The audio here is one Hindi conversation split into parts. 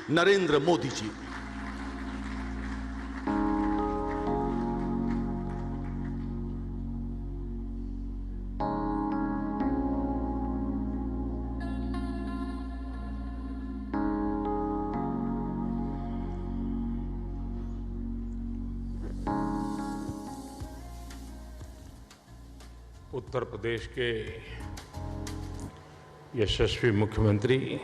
नरेंद्र मोदी जी। उत्तर प्रदेश के यशस्वी मुख्यमंत्री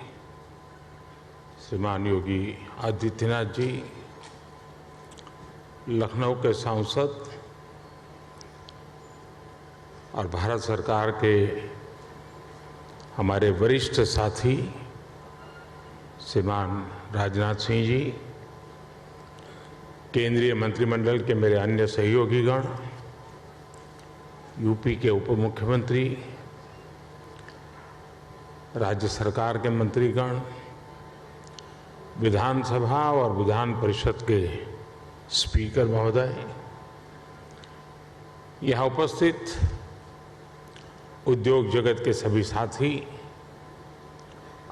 श्रीमान योगी आदित्यनाथ जी, लखनऊ के सांसद और भारत सरकार के हमारे वरिष्ठ साथी श्रीमान राजनाथ सिंह जी, केंद्रीय मंत्रिमंडल के मेरे अन्य सहयोगीगण, यूपी के उप मुख्यमंत्री, राज्य सरकार के मंत्रीगण, विधानसभा और विधान परिषद के स्पीकर महोदय, यहाँ उपस्थित उद्योग जगत के सभी साथी,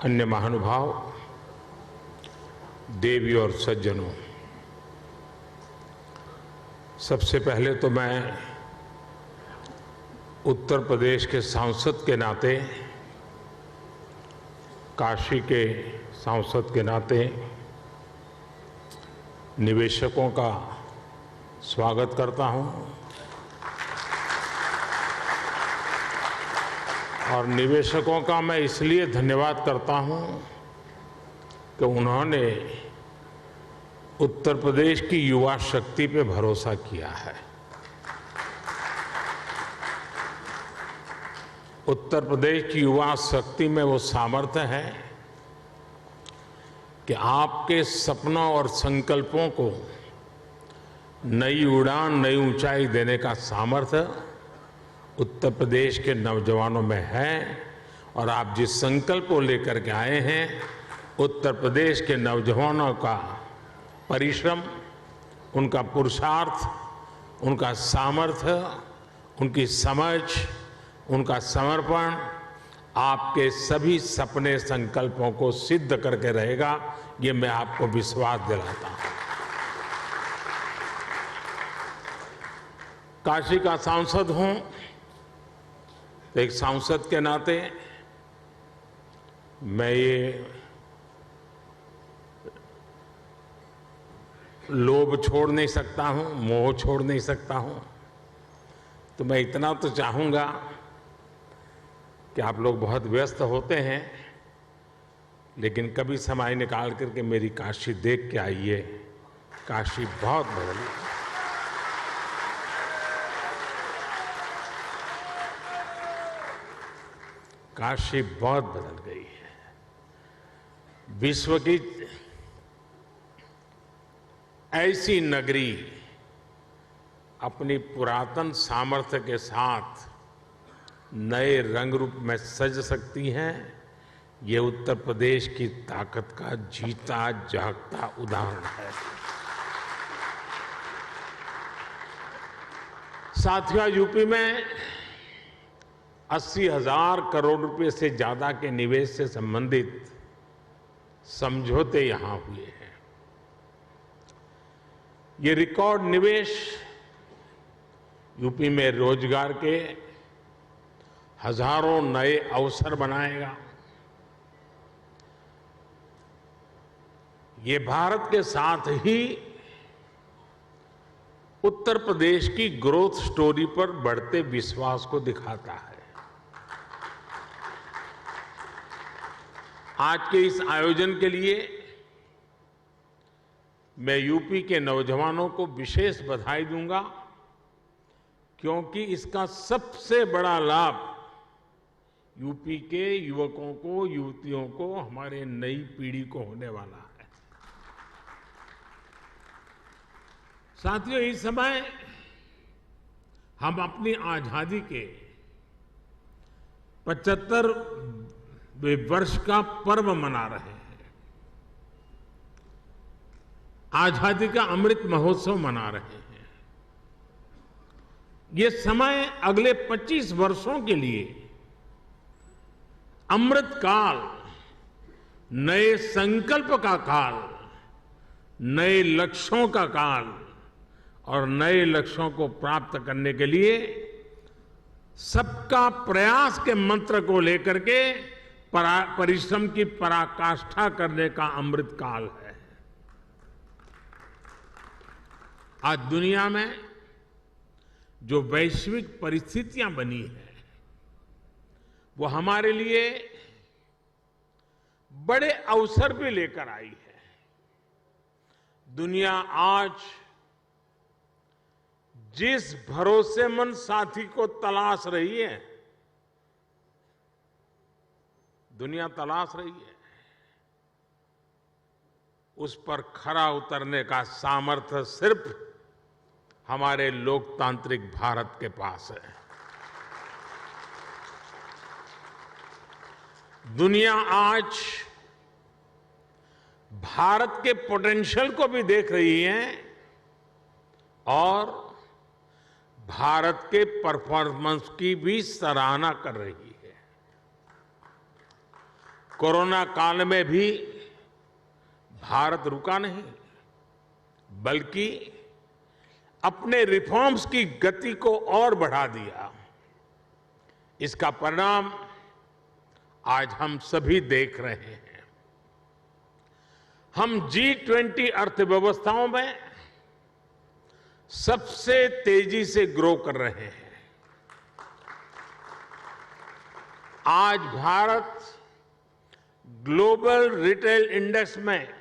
अन्य महानुभाव, देवी और सज्जनों, सबसे पहले तो मैं उत्तर प्रदेश के सांसद के नाते, काशी के सांसद के नाते निवेशकों का स्वागत करता हूं और निवेशकों का मैं इसलिए धन्यवाद करता हूं कि उन्होंने उत्तर प्रदेश की युवा शक्ति पे भरोसा किया है। उत्तर प्रदेश की युवा शक्ति में वो सामर्थ्य है कि आपके सपनों और संकल्पों को नई उड़ान, नई ऊंचाई देने का सामर्थ्य उत्तर प्रदेश के नौजवानों में है। और आप जिस संकल्प को लेकर के आए हैं, उत्तर प्रदेश के नौजवानों का परिश्रम, उनका पुरुषार्थ, उनका सामर्थ्य, उनकी समझ, उनका समर्पण आपके सभी सपने संकल्पों को सिद्ध करके रहेगा, ये मैं आपको विश्वास दिलाता हूं। काशी का सांसद हूं तो एक सांसद के नाते मैं ये लोभ छोड़ नहीं सकता हूं, मोह छोड़ नहीं सकता हूं। तो मैं इतना तो चाहूंगा कि आप लोग बहुत व्यस्त होते हैं, लेकिन कभी समय निकाल करके मेरी काशी देख के आइए। काशी बहुत बदली, काशी बहुत बदल गई है। विश्व की ऐसी नगरी अपनी पुरातन सामर्थ्य के साथ नए रंग रूप में सज सकती हैं, ये उत्तर प्रदेश की ताकत का जीता जागता उदाहरण है। साथियों, यूपी में 80,000 करोड़ रुपए से ज्यादा के निवेश से संबंधित समझौते यहां हुए हैं। ये रिकॉर्ड निवेश यूपी में रोजगार के हजारों नए अवसर बनाएगा। ये भारत के साथ ही उत्तर प्रदेश की ग्रोथ स्टोरी पर बढ़ते विश्वास को दिखाता है। आज के इस आयोजन के लिए मैं यूपी के नौजवानों को विशेष बधाई दूंगा, क्योंकि इसका सबसे बड़ा लाभ यूपी के युवकों को, युवतियों को, हमारे नई पीढ़ी को होने वाला है। साथियों, इस समय हम अपनी आजादी के 75वें वर्ष का पर्व मना रहे हैं। आजादी का अमृत महोत्सव मना रहे हैं। ये समय अगले 25 वर्षों के लिए अमृत काल, नए संकल्प का काल, नए लक्ष्यों का काल और नए लक्ष्यों को प्राप्त करने के लिए सबका प्रयास के मंत्र को लेकर के परिश्रम की पराकाष्ठा करने का अमृत काल है। आज दुनिया में जो वैश्विक परिस्थितियां बनी हैं वो हमारे लिए बड़े अवसर भी लेकर आई है। दुनिया आज जिस भरोसेमंद साथी को तलाश रही है, दुनिया तलाश रही है, उस पर खरा उतरने का सामर्थ्य सिर्फ हमारे लोकतांत्रिक भारत के पास है। दुनिया आज भारत के पोटेंशियल को भी देख रही है और भारत के परफॉर्मेंस की भी सराहना कर रही है। कोरोना काल में भी भारत रुका नहीं, बल्कि अपने रिफॉर्म्स की गति को और बढ़ा दिया। इसका परिणाम आज हम सभी देख रहे हैं। हम G20 अर्थव्यवस्थाओं में सबसे तेजी से ग्रो कर रहे हैं। आज भारत ग्लोबल रिटेल इंडेक्स में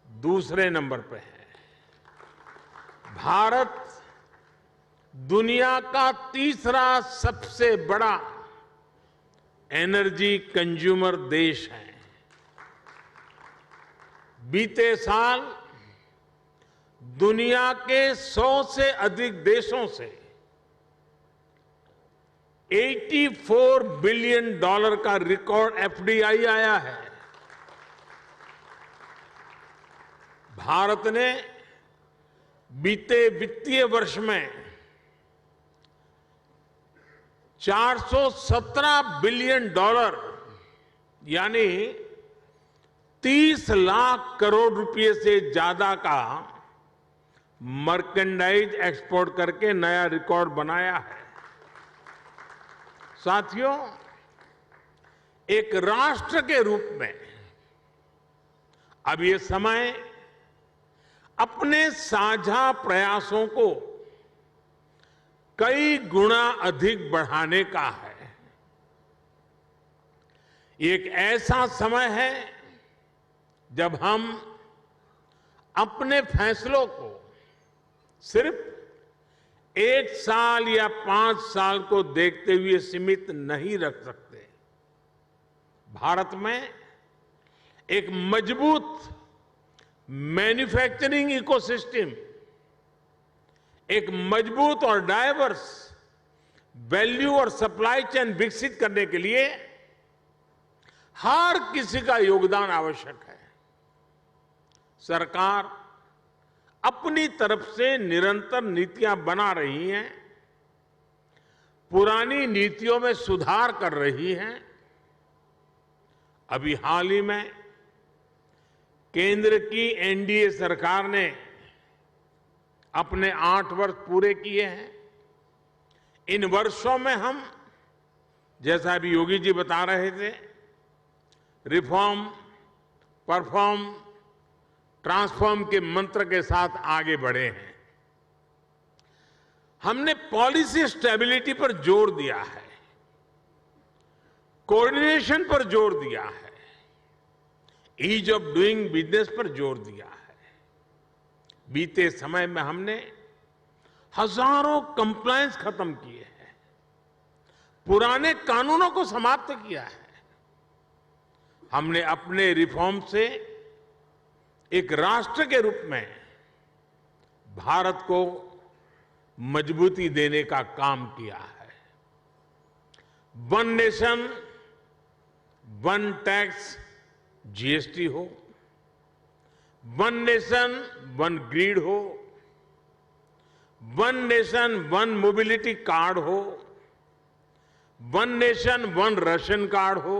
दूसरे नंबर पर है। भारत दुनिया का तीसरा सबसे बड़ा एनर्जी कंज्यूमर देश है। बीते साल दुनिया के 100 से अधिक देशों से $84 बिलियन का रिकॉर्ड FDI आया है। भारत ने बीते वित्तीय वर्ष में $417 बिलियन यानी 30 लाख करोड़ रुपए से ज्यादा का मर्केंडाइज एक्सपोर्ट करके नया रिकॉर्ड बनाया है। साथियों, एक राष्ट्र के रूप में अब ये समय अपने साझा प्रयासों को कई गुना अधिक बढ़ाने का है। एक ऐसा समय है जब हम अपने फैसलों को सिर्फ 1 साल या 5 साल को देखते हुए सीमित नहीं रख सकते। भारत में एक मजबूत मैन्युफैक्चरिंग इकोसिस्टम, एक मजबूत और डाइवर्स वैल्यू और सप्लाई चेन विकसित करने के लिए हर किसी का योगदान आवश्यक है। सरकार अपनी तरफ से निरंतर नीतियां बना रही हैं, पुरानी नीतियों में सुधार कर रही हैं। अभी हाल ही में केंद्र की NDA सरकार ने अपने 8 वर्ष पूरे किए हैं। इन वर्षों में हम, जैसा अभी योगी जी बता रहे थे, रिफॉर्म, परफॉर्म, ट्रांसफॉर्म के मंत्र के साथ आगे बढ़े हैं। हमने पॉलिसी स्टेबिलिटी पर जोर दिया है, कोऑर्डिनेशन पर जोर दिया है, ईज ऑफ डूइंग बिजनेस पर जोर दिया है। बीते समय में हमने हजारों कंप्लायंस खत्म किए हैं, पुराने कानूनों को समाप्त किया है। हमने अपने रिफॉर्म से एक राष्ट्र के रूप में भारत को मजबूती देने का काम किया है। One nation, one tax GST हो, वन नेशन वन ग्रिड हो, one nation one mobility card हो, one nation one ration card हो,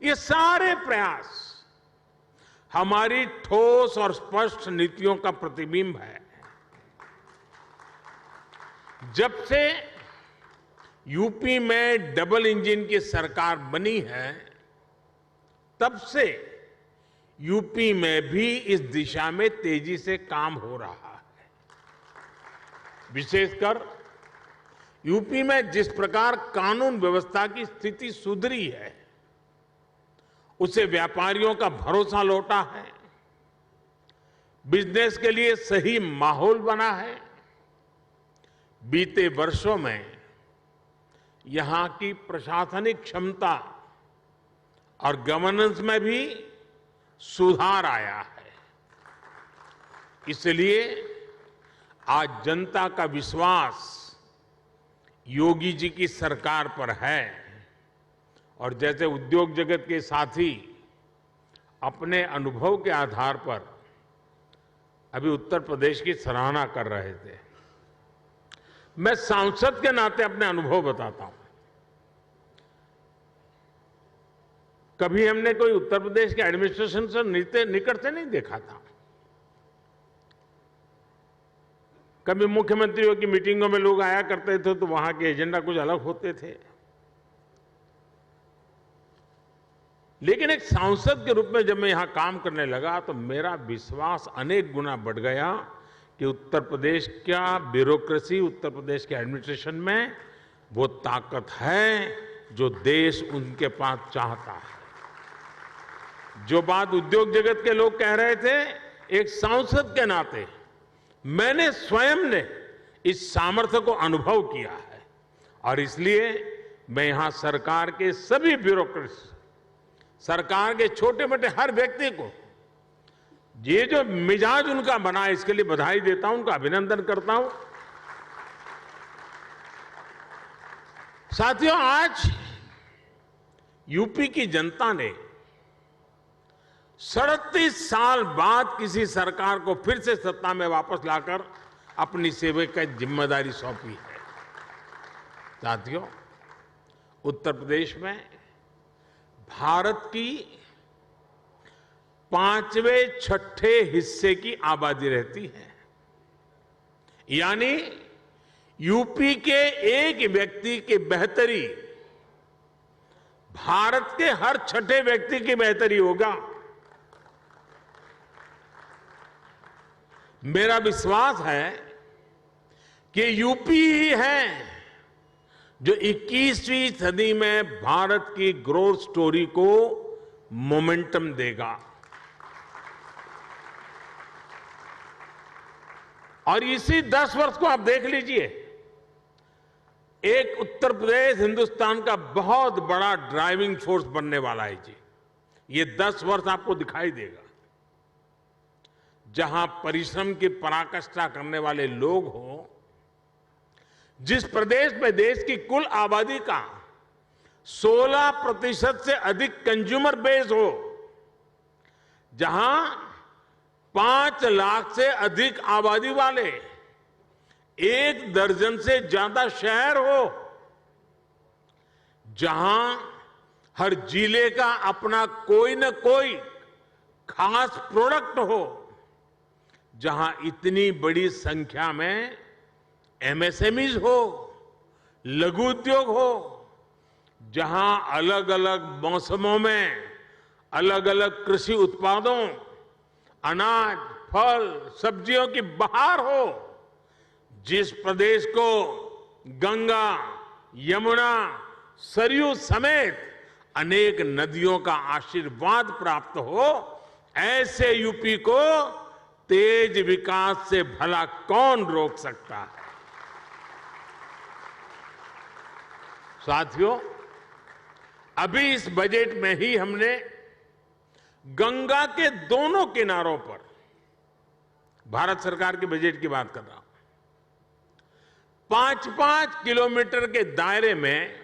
ये सारे प्रयास हमारी ठोस और स्पष्ट नीतियों का प्रतिबिंब है। जब से यूपी में डबल इंजन की सरकार बनी है, तब से यूपी में भी इस दिशा में तेजी से काम हो रहा है। विशेषकर यूपी में जिस प्रकार कानून व्यवस्था की स्थिति सुधरी है, उससे व्यापारियों का भरोसा लौटा है, बिजनेस के लिए सही माहौल बना है। बीते वर्षों में यहां की प्रशासनिक क्षमता और गवर्नेंस में भी सुधार आया है। इसलिए आज जनता का विश्वास योगी जी की सरकार पर है और जैसे उद्योग जगत के साथी अपने अनुभव के आधार पर अभी उत्तर प्रदेश की सराहना कर रहे थे, मैं सांसद के नाते अपने अनुभव बताता हूं। कभी हमने कोई उत्तर प्रदेश के एडमिनिस्ट्रेशन से निकट से नहीं देखा था। कभी मुख्यमंत्रियों की मीटिंगों में लोग आया करते थे तो वहां के एजेंडा कुछ अलग होते थे, लेकिन एक सांसद के रूप में जब मैं यहां काम करने लगा तो मेरा विश्वास अनेक गुना बढ़ गया कि उत्तर प्रदेश का ब्यूरोक्रेसी, उत्तर प्रदेश के एडमिनिस्ट्रेशन में वो ताकत है जो देश उनके पास चाहता है। जो बात उद्योग जगत के लोग कह रहे थे, एक सांसद के नाते मैंने स्वयं ने इस सामर्थ्य को अनुभव किया है और इसलिए मैं यहां सरकार के सभी ब्यूरोक्रेट्स, सरकार के छोटे मोटे हर व्यक्ति को ये जो मिजाज उनका बना है, इसके लिए बधाई देता हूं, उनका अभिनंदन करता हूं। साथियों, आज यूपी की जनता ने 37 साल बाद किसी सरकार को फिर से सत्ता में वापस लाकर अपनी सेवा की जिम्मेदारी सौंपी है। साथियों, उत्तर प्रदेश में भारत की 5वें-6ठे हिस्से की आबादी रहती है, यानी यूपी के एक व्यक्ति की बेहतरी भारत के हर 6ठे व्यक्ति की बेहतरी होगा। मेरा विश्वास है कि यूपी ही है जो 21वीं सदी में भारत की ग्रोथ स्टोरी को मोमेंटम देगा। और इसी 10 वर्ष को आप देख लीजिए, एक उत्तर प्रदेश हिंदुस्तान का बहुत बड़ा ड्राइविंग फोर्स बनने वाला है जी। ये 10 वर्ष आपको दिखाई देगा, जहां परिश्रम की पराकाष्ठा करने वाले लोग हों, जिस प्रदेश में देश की कुल आबादी का 16% से अधिक कंज्यूमर बेस हो, जहां 5 लाख से अधिक आबादी वाले 1 दर्जन से ज्यादा शहर हो, जहां हर जिले का अपना कोई न कोई खास प्रोडक्ट हो, जहां इतनी बड़ी संख्या में एमएसएमईज हो, लघु उद्योग हो, जहां अलग अलग मौसमों में अलग अलग कृषि उत्पादों, अनाज, फल, सब्जियों की बहार हो, जिस प्रदेश को गंगा, यमुना, सरयू समेत अनेक नदियों का आशीर्वाद प्राप्त हो, ऐसे यूपी को तेज विकास से भला कौन रोक सकता है। साथियों, अभी इस बजट में ही हमने गंगा के दोनों किनारों पर, भारत सरकार के बजट की बात कर रहा हूं, 5-5 किलोमीटर के दायरे में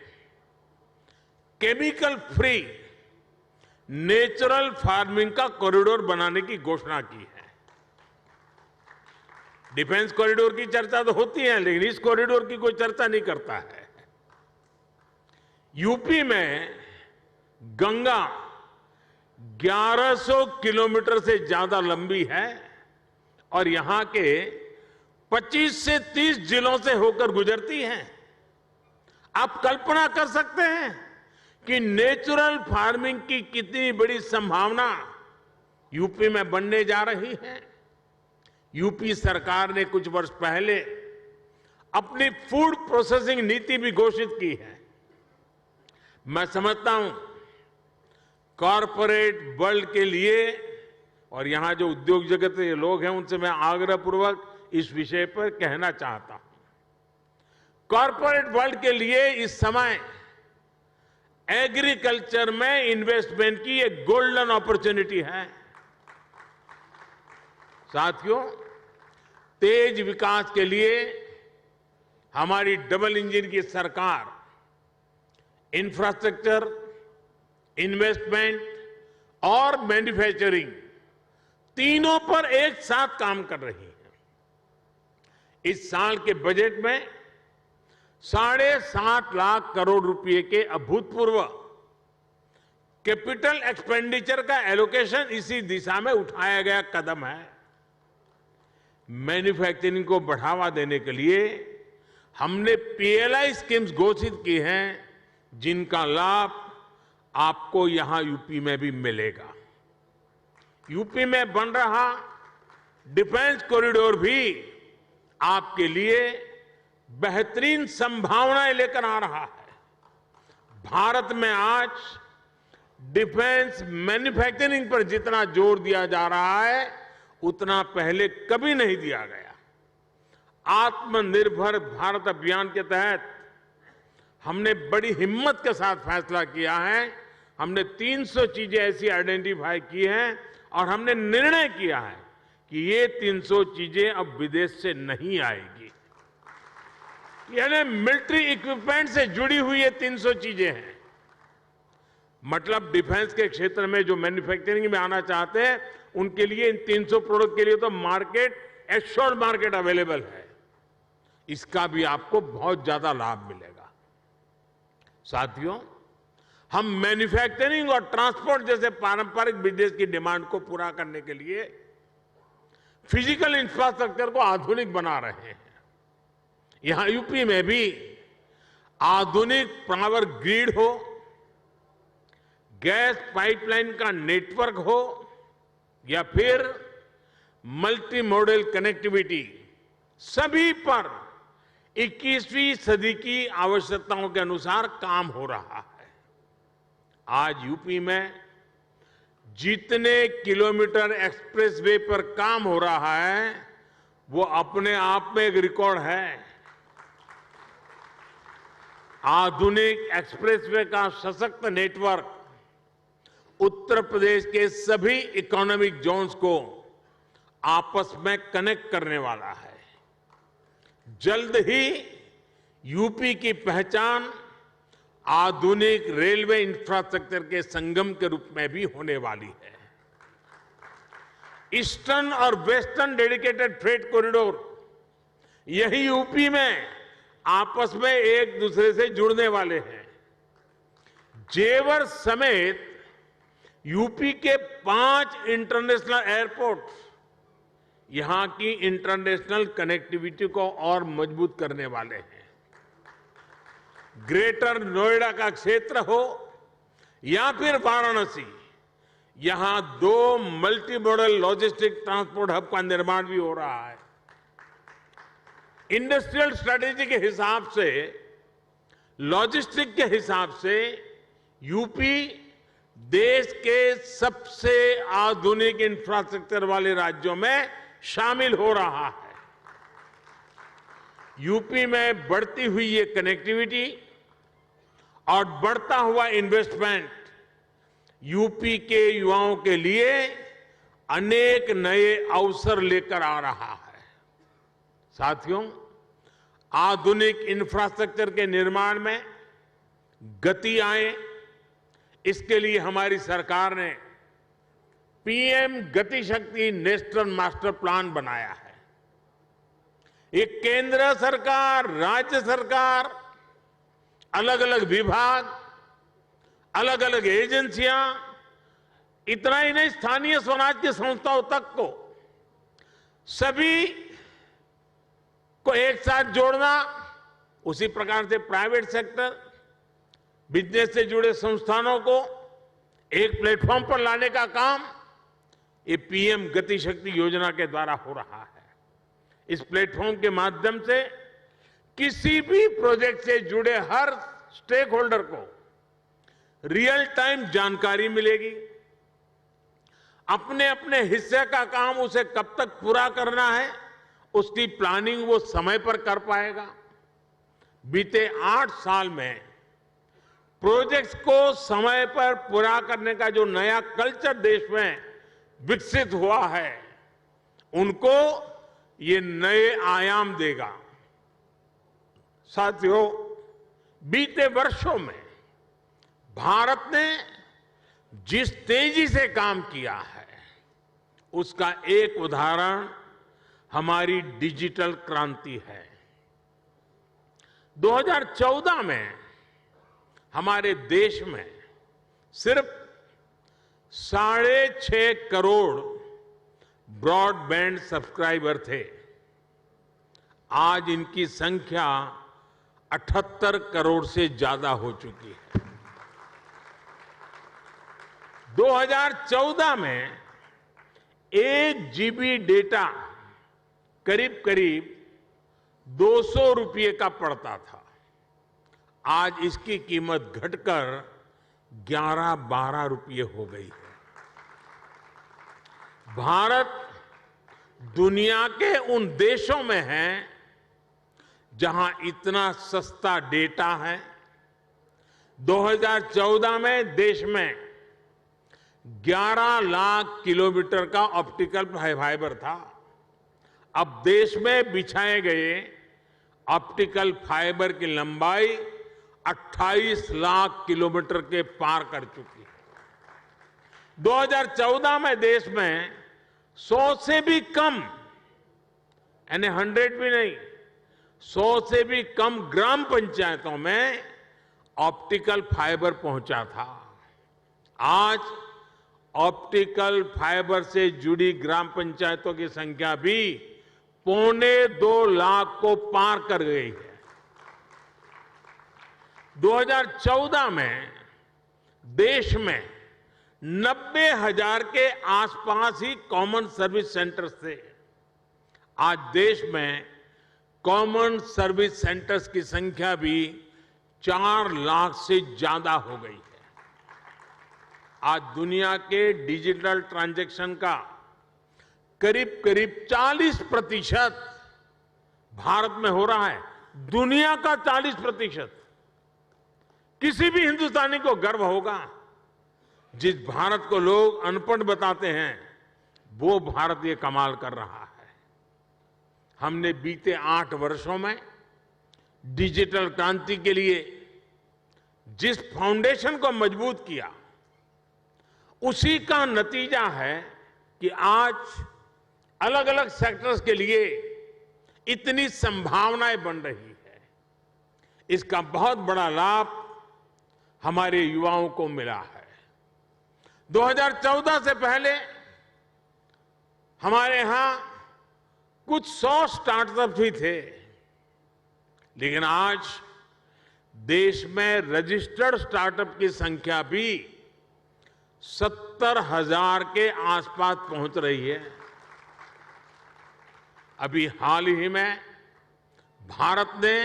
केमिकल फ्री नेचुरल फार्मिंग का कॉरिडोर बनाने की घोषणा की है। डिफेंस कॉरिडोर की चर्चा तो होती है, लेकिन इस कॉरिडोर की कोई चर्चा नहीं करता है। यूपी में गंगा 1100 किलोमीटर से ज्यादा लंबी है और यहां के 25 से 30 जिलों से होकर गुजरती है। आप कल्पना कर सकते हैं कि नेचुरल फार्मिंग की कितनी बड़ी संभावना यूपी में बनने जा रही है। यूपी सरकार ने कुछ वर्ष पहले अपनी फूड प्रोसेसिंग नीति भी घोषित की है। मैं समझता हूं कॉरपोरेट वर्ल्ड के लिए और यहां जो उद्योग जगत के लोग हैं उनसे मैं आग्रहपूर्वक इस विषय पर कहना चाहता हूं। कॉरपोरेट वर्ल्ड के लिए इस समय एग्रीकल्चर में इन्वेस्टमेंट की एक गोल्डन अपॉर्चुनिटी है। साथियों, तेज विकास के लिए हमारी डबल इंजन की सरकार इंफ्रास्ट्रक्चर, इन्वेस्टमेंट और मैन्युफैक्चरिंग तीनों पर एक साथ काम कर रही है। इस साल के बजट में 7.5 लाख करोड़ रुपए के अभूतपूर्व कैपिटल एक्सपेंडिचर का एलोकेशन इसी दिशा में उठाया गया कदम है। मैन्युफैक्चरिंग को बढ़ावा देने के लिए हमने पीएलआई स्कीम्स घोषित की हैं, जिनका लाभ आपको यहां यूपी में भी मिलेगा। यूपी में बन रहा डिफेंस कॉरिडोर भी आपके लिए बेहतरीन संभावनाएं लेकर आ रहा है। भारत में आज डिफेंस मैन्युफैक्चरिंग पर जितना जोर दिया जा रहा है उतना पहले कभी नहीं दिया गया। आत्मनिर्भर भारत अभियान के तहत हमने बड़ी हिम्मत के साथ फैसला किया है। हमने 300 चीजें ऐसी आइडेंटिफाई की हैं और हमने निर्णय किया है कि ये 300 चीजें अब विदेश से नहीं आएगी। यानी मिलिट्री इक्विपमेंट से जुड़ी हुई ये 300 चीजें हैं। मतलब डिफेंस के क्षेत्र में जो मैन्युफैक्चरिंग में आना चाहते हैं उनके लिए इन 300 प्रोडक्ट के लिए तो मार्केट, एश्योर्ड मार्केट अवेलेबल है। इसका भी आपको बहुत ज्यादा लाभ मिलेगा। साथियों, हम मैन्युफैक्चरिंग और ट्रांसपोर्ट जैसे पारंपरिक बिजनेस की डिमांड को पूरा करने के लिए फिजिकल इंफ्रास्ट्रक्चर को आधुनिक बना रहे हैं। यहां यूपी में भी आधुनिक पावर ग्रिड हो, गैस पाइपलाइन का नेटवर्क हो या फिर मल्टी मॉडल कनेक्टिविटी, सभी पर 21वीं सदी की आवश्यकताओं के अनुसार काम हो रहा है। आज यूपी में जितने किलोमीटर एक्सप्रेसवे पर काम हो रहा है वो अपने आप में एक रिकॉर्ड है। आधुनिक एक्सप्रेसवे का सशक्त नेटवर्क उत्तर प्रदेश के सभी इकोनॉमिक जोन्स को आपस में कनेक्ट करने वाला है। जल्द ही यूपी की पहचान आधुनिक रेलवे इंफ्रास्ट्रक्चर के संगम के रूप में भी होने वाली है। ईस्टर्न और वेस्टर्न डेडिकेटेड फ्रेट कॉरिडोर यही यूपी में आपस में एक दूसरे से जुड़ने वाले हैं। जेवर समेत यूपी के 5 इंटरनेशनल एयरपोर्ट यहां की इंटरनेशनल कनेक्टिविटी को और मजबूत करने वाले हैं। ग्रेटर नोएडा का क्षेत्र हो या फिर वाराणसी, यहां 2 multi modal logistic transport hub का निर्माण भी हो रहा है। इंडस्ट्रियल स्ट्रेटेजी के हिसाब से, लॉजिस्टिक के हिसाब से यूपी देश के सबसे आधुनिक इंफ्रास्ट्रक्चर वाले राज्यों में शामिल हो रहा है। यूपी में बढ़ती हुई ये कनेक्टिविटी और बढ़ता हुआ इन्वेस्टमेंट यूपी के युवाओं के लिए अनेक नए अवसर लेकर आ रहा है। साथियों, आधुनिक इंफ्रास्ट्रक्चर के निर्माण में गति आए, इसके लिए हमारी सरकार ने पीएम गति शक्ति नेशनल मास्टर प्लान बनाया है। ये केंद्र सरकार, राज्य सरकार, अलग अलग विभाग, अलग अलग एजेंसियां इतना ही नहीं, स्थानीय स्वराज की संस्थाओं तक को सभी को एक साथ जोड़ना, उसी प्रकार से प्राइवेट सेक्टर, बिजनेस से जुड़े संस्थानों को एक प्लेटफॉर्म पर लाने का काम ये पीएम गति शक्ति योजना के द्वारा हो रहा है। इस प्लेटफॉर्म के माध्यम से किसी भी प्रोजेक्ट से जुड़े हर स्टेक होल्डर को रियल टाइम जानकारी मिलेगी। अपने अपने हिस्से का काम उसे कब तक पूरा करना है, उसकी प्लानिंग वो समय पर कर पाएगा। बीते 8 साल में प्रोजेक्ट्स को समय पर पूरा करने का जो नया कल्चर देश में विकसित हुआ है, उनको ये नए आयाम देगा। साथियों, बीते वर्षों में भारत ने जिस तेजी से काम किया है, उसका एक उदाहरण हमारी डिजिटल क्रांति है। 2014 में हमारे देश में सिर्फ 6.5 करोड़ ब्रॉडबैंड सब्सक्राइबर थे। आज इनकी संख्या 78 करोड़ से ज्यादा हो चुकी है। 2014 में 1 GB डेटा करीब करीब 200 रुपये का पड़ता था। आज इसकी कीमत घटकर 11-12 रुपये हो गई है। भारत दुनिया के उन देशों में है जहां इतना सस्ता डेटा है। 2014 में देश में 11 लाख किलोमीटर का ऑप्टिकल फाइबर था। अब देश में बिछाए गए ऑप्टिकल फाइबर की लंबाई 28 लाख किलोमीटर के पार कर चुकी है। 2014 में देश में 100 से भी कम, यानी 100 भी नहीं, 100 से भी कम ग्राम पंचायतों में ऑप्टिकल फाइबर पहुंचा था। आज ऑप्टिकल फाइबर से जुड़ी ग्राम पंचायतों की संख्या भी 1.25 लाख को पार कर गई है। 2014 में देश में 90,000 के आसपास ही कॉमन सर्विस सेंटर्स थे। आज देश में कॉमन सर्विस सेंटर्स की संख्या भी 4 लाख से ज्यादा हो गई है। आज दुनिया के डिजिटल ट्रांजैक्शन का करीब करीब 40% भारत में हो रहा है। दुनिया का 40%। किसी भी हिंदुस्तानी को गर्व होगा। जिस भारत को लोग अनपढ़ बताते हैं, वो भारत ये कमाल कर रहा है। हमने बीते 8 वर्षों में डिजिटल क्रांति के लिए जिस फाउंडेशन को मजबूत किया, उसी का नतीजा है कि आज अलग अलग सेक्टर्स के लिए इतनी संभावनाएं बन रही है। इसका बहुत बड़ा लाभ हमारे युवाओं को मिला है। 2014 से पहले हमारे यहां कुछ 100 स्टार्टअप ही थे, लेकिन आज देश में रजिस्टर्ड स्टार्टअप की संख्या भी 70,000 के आसपास पहुंच रही है। अभी हाल ही में भारत ने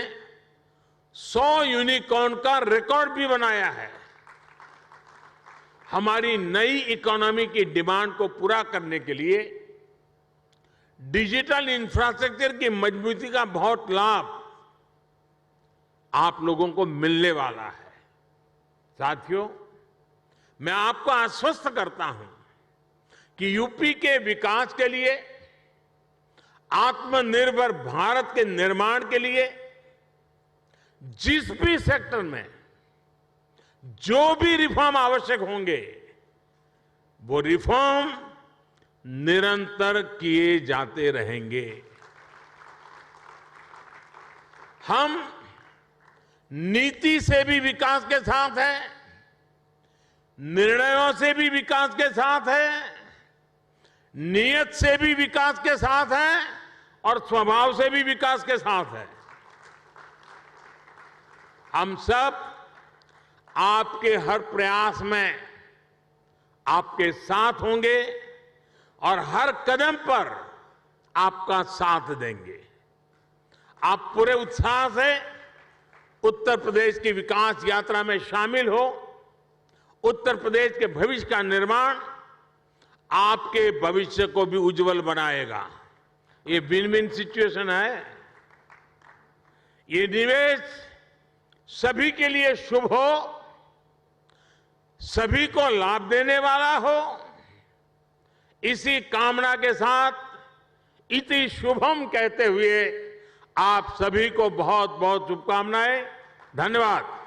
100 यूनिकॉर्न का रिकॉर्ड भी बनाया है। हमारी नई इकोनॉमी की डिमांड को पूरा करने के लिए डिजिटल इंफ्रास्ट्रक्चर की मजबूती का बहुत लाभ आप लोगों को मिलने वाला है। साथियों, मैं आपको आश्वस्त करता हूं कि यूपी के विकास के लिए, आत्मनिर्भर भारत के निर्माण के लिए जिस भी सेक्टर में जो भी रिफॉर्म आवश्यक होंगे, वो रिफॉर्म निरंतर किए जाते रहेंगे। हम नीति से भी विकास के साथ हैं, निर्णयों से भी विकास के साथ है, नीयत से भी विकास के साथ है और स्वभाव से भी विकास के साथ है। हम सब आपके हर प्रयास में आपके साथ होंगे और हर कदम पर आपका साथ देंगे। आप पूरे उत्साह से उत्तर प्रदेश की विकास यात्रा में शामिल हो। उत्तर प्रदेश के भविष्य का निर्माण आपके भविष्य को भी उज्जवल बनाएगा। ये विन विन सिचुएशन है। ये निवेश सभी के लिए शुभ हो, सभी को लाभ देने वाला हो। इसी कामना के साथ इति शुभम कहते हुए आप सभी को बहुत बहुत शुभकामनाएं। धन्यवाद।